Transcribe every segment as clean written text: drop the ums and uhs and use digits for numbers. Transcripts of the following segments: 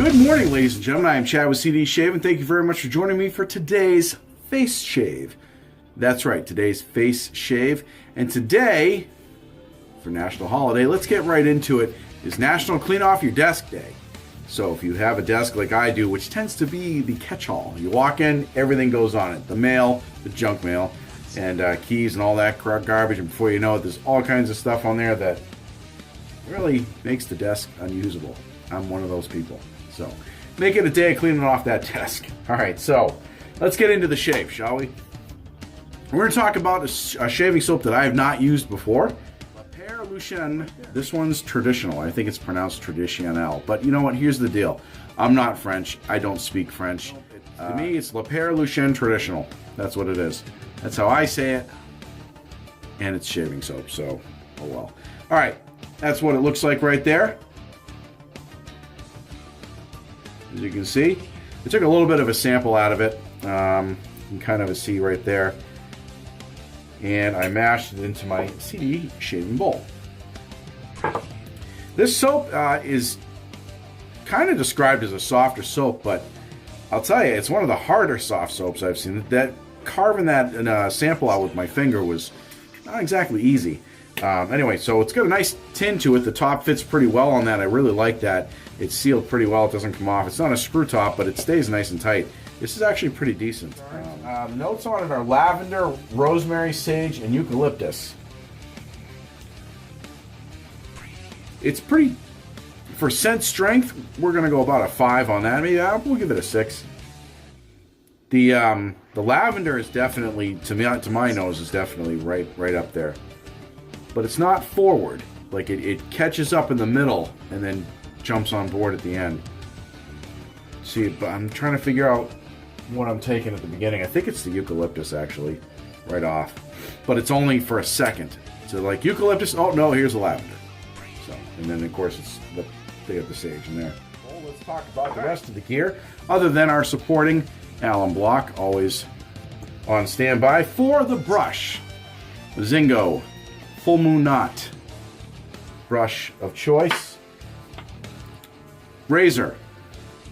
Good morning, ladies and gentlemen. I am Chad with CD Shave, and thank you very much for joining me for today's face shave. That's right, today's face shave. And today, for National Holiday, let's get right into it, is National Clean Off Your Desk Day. So if you have a desk like I do, which tends to be the catch-all, you walk in, everything goes on it. The mail, the junk mail, and keys and all that garbage, and before you know it, there's all kinds of stuff on there that really makes the desk unusable. I'm one of those people. So, make it a day of cleaning off that desk. All right, so let's get into the shave, shall we? We're going to talk about a shaving soap that I have not used before. Pere Lucien. This one's traditional. I think it's pronounced Traditionnel. But you know what? Here's the deal. I'm not French. I don't speak French. To me, it's Pere Lucien Traditional. That's what it is. That's how I say it. And it's shaving soap, so oh well. All right, that's what it looks like right there. As you can see, I took a little bit of a sample out of it. You can kind of see right there. And I mashed it into my CD shaving bowl. This soap is kind of described as a softer soap, but I'll tell you, it's one of the harder soft soaps I've seen. That carving that sample out with my finger was not exactly easy. Anyway, so it's got a nice tin to it. The top fits pretty well on that. I really like that. It's sealed pretty well. It doesn't come off. It's not a screw top, but it stays nice and tight. This is actually pretty decent. Notes on it are lavender, rosemary, sage, and eucalyptus. It's pretty, for scent strength, we're going to go about a 5 on that. Maybe we'll give it a 6. The lavender is definitely, to my nose, is definitely right up there. But it's not forward. Like it catches up in the middle and then jumps on board at the end. See, but I'm trying to figure out what I'm taking at the beginning. I think it's the eucalyptus actually, right off. But it's only for a second. So like eucalyptus, oh no, here's the lavender. So, and then of course they have the sage in there. Well, let's talk about the rest of the gear, other than our supporting alum block, always on standby for the brush. The Zingo Full Moon Knot brush of choice. Razor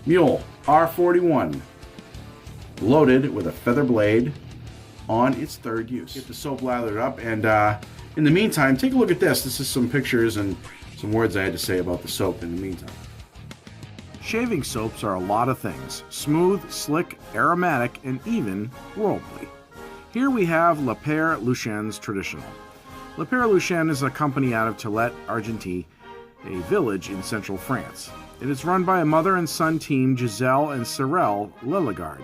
Mule R41, loaded with a feather blade on its third use. Get the soap lathered up, and in the meantime, take a look at this. This is some pictures and some words I had to say about the soap in the meantime. Shaving soaps are a lot of things: smooth, slick, aromatic, and even worldly. Here we have Pere Lucien's Traditional. Pere Lucien is a company out of Tillet, Argentine, a village in central France. It is run by a mother and son team, Giselle and Cyril Lilligard.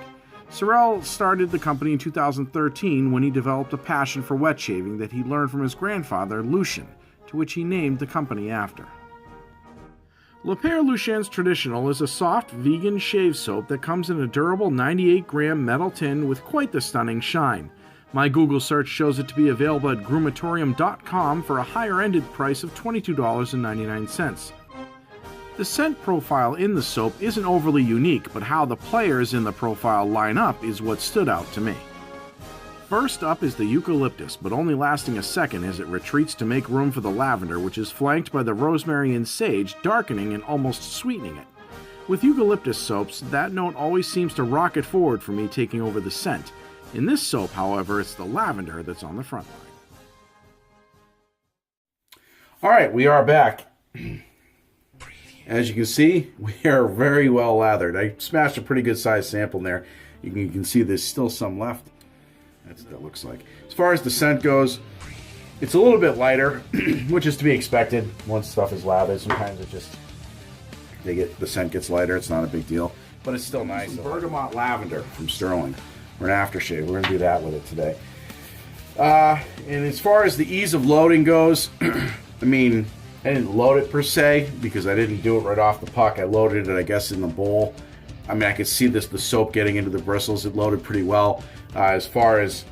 Cyril started the company in 2013 when he developed a passion for wet shaving that he learned from his grandfather, Lucien, to which he named the company after. Pere Lucien's Traditional is a soft vegan shave soap that comes in a durable 98-gram metal tin with quite the stunning shine. My Google search shows it to be available at groomatorium.com for a higher-ended price of $22.99. The scent profile in the soap isn't overly unique, but how the players in the profile line up is what stood out to me. First up is the eucalyptus, but only lasting a second as it retreats to make room for the lavender, which is flanked by the rosemary and sage, darkening and almost sweetening it. With eucalyptus soaps, that note always seems to rocket forward for me, taking over the scent. In this soap, however, it's the lavender that's on the front line. All right, we are back. As you can see, we are very well lathered. I smashed a pretty good sized sample in there. You can see there's still some left. That's what that looks like. As far as the scent goes, it's a little bit lighter, which is to be expected once stuff is lathered. Sometimes it just, the scent gets lighter. It's not a big deal, but it's still nice. Bergamot lavender from Sterling. We're an aftershave. We're going to do that with it today. And as far as the ease of loading goes, I mean, I didn't load it per se because I didn't do it right off the puck. I loaded it, I guess, in the bowl. I mean, I could see the soap getting into the bristles. It loaded pretty well. As far as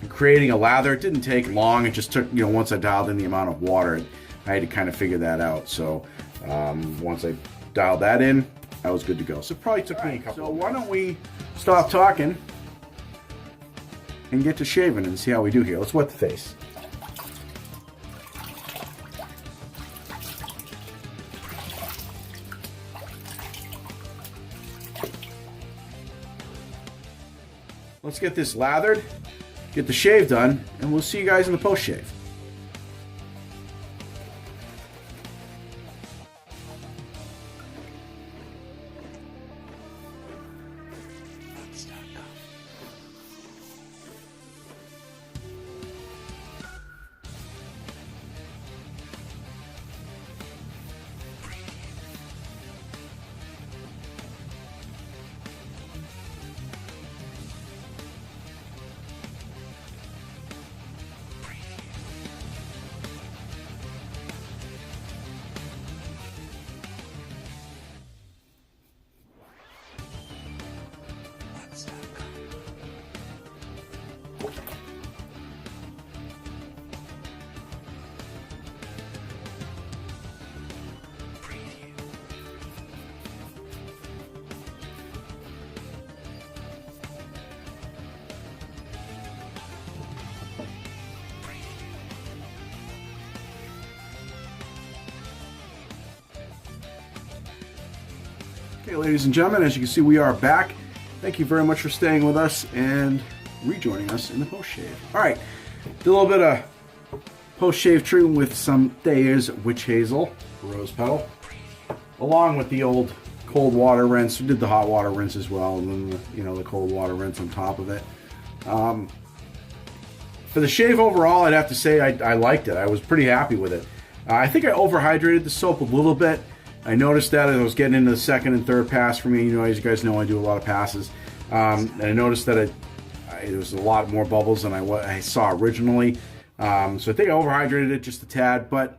creating a lather, it didn't take long. It just took, once I dialed in the amount of water, I had to kind of figure that out. So once I dialed that in, I was good to go. So it probably took me a couple. So why don't we stop talking and get to shaving and see how we do here. Let's wet the face. let's get this lathered, get the shave done, and we'll see you guys in the post-shave. Okay, ladies and gentlemen, as you can see, we are back. Thank you very much for staying with us and rejoining us in the post-shave. All right, did a little bit of post-shave treatment with some Thayer's Witch Hazel Rose Petal, along with the old cold water rinse. We did the hot water rinse as well, and then the cold water rinse on top of it. For the shave overall, I'd have to say I liked it. I was pretty happy with it. I think I overhydrated the soap a little bit. I noticed that as I was getting into the second and third pass for me. As you guys know, I do a lot of passes. And I noticed that it was a lot more bubbles than I saw originally. So I think I overhydrated it just a tad. But,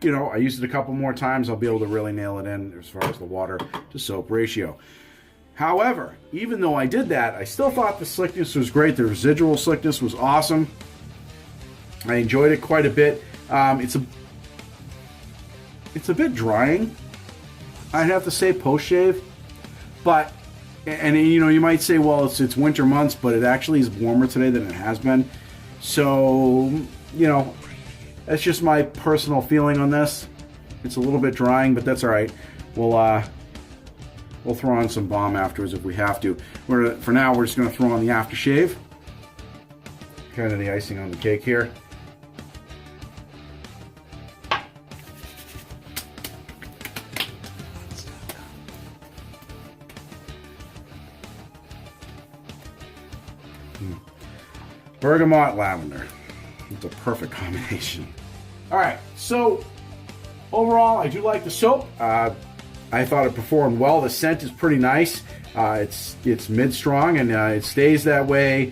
I used it a couple more times. I'll be able to really nail it in as far as the water to soap ratio. However, even though I did that, I still thought the slickness was great. The residual slickness was awesome. I enjoyed it quite a bit. It's a bit drying, I'd have to say, post-shave. But, you might say, well, it's winter months, but it actually is warmer today than it has been. So, that's just my personal feeling on this. It's a little bit drying, but that's all right. We'll throw on some balm afterwards if we have to. For now, we're just going to throw on the aftershave. Kind of the icing on the cake here. Bergamot lavender. It's a perfect combination. All right, so overall, I do like the soap. I thought it performed well. The scent is pretty nice. It's mid-strong, and it stays that way.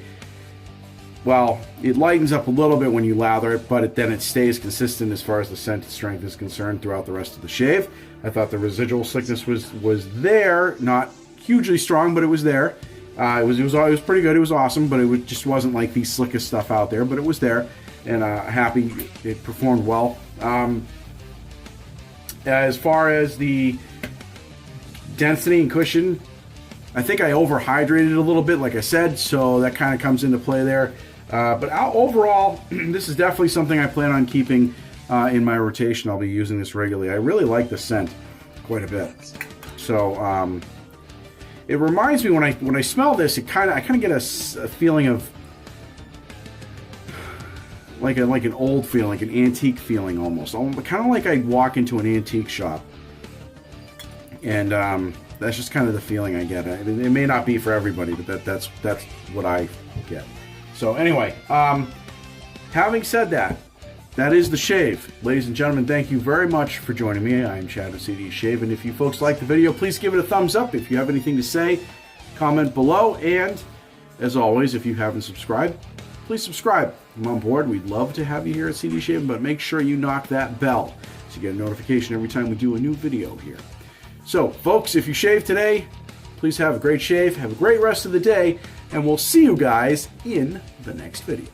Well, it lightens up a little bit when you lather it, but then it stays consistent as far as the scent strength is concerned throughout the rest of the shave. I thought the residual slickness was there, not hugely strong, but it was there. It was pretty good. It was awesome, but it just wasn't like the slickest stuff out there. But it was there, and happy it performed well. As far as the density and cushion, I think I overhydrated a little bit, like I said, so that kind of comes into play there. But overall, this is definitely something I plan on keeping in my rotation. I'll be using this regularly. I really like the scent quite a bit. So it reminds me, when I smell this, I kind of get a feeling of like an old feeling, like an antique feeling almost. Kind of like I walk into an antique shop, and that's just kind of the feeling I get. It may not be for everybody, but that's what I get. So anyway, having said that, that is the shave. Ladies and gentlemen, thank you very much for joining me. I'm Chad with CD Shave, and if you folks like the video, please give it a thumbs up. If you have anything to say, comment below, and as always, if you haven't subscribed, please subscribe. Come on board. We'd love to have you here at CD Shave, but make sure you knock that bell so you get a notification every time we do a new video here. So, folks, if you shave today, please have a great shave, have a great rest of the day, and we'll see you guys in the next video.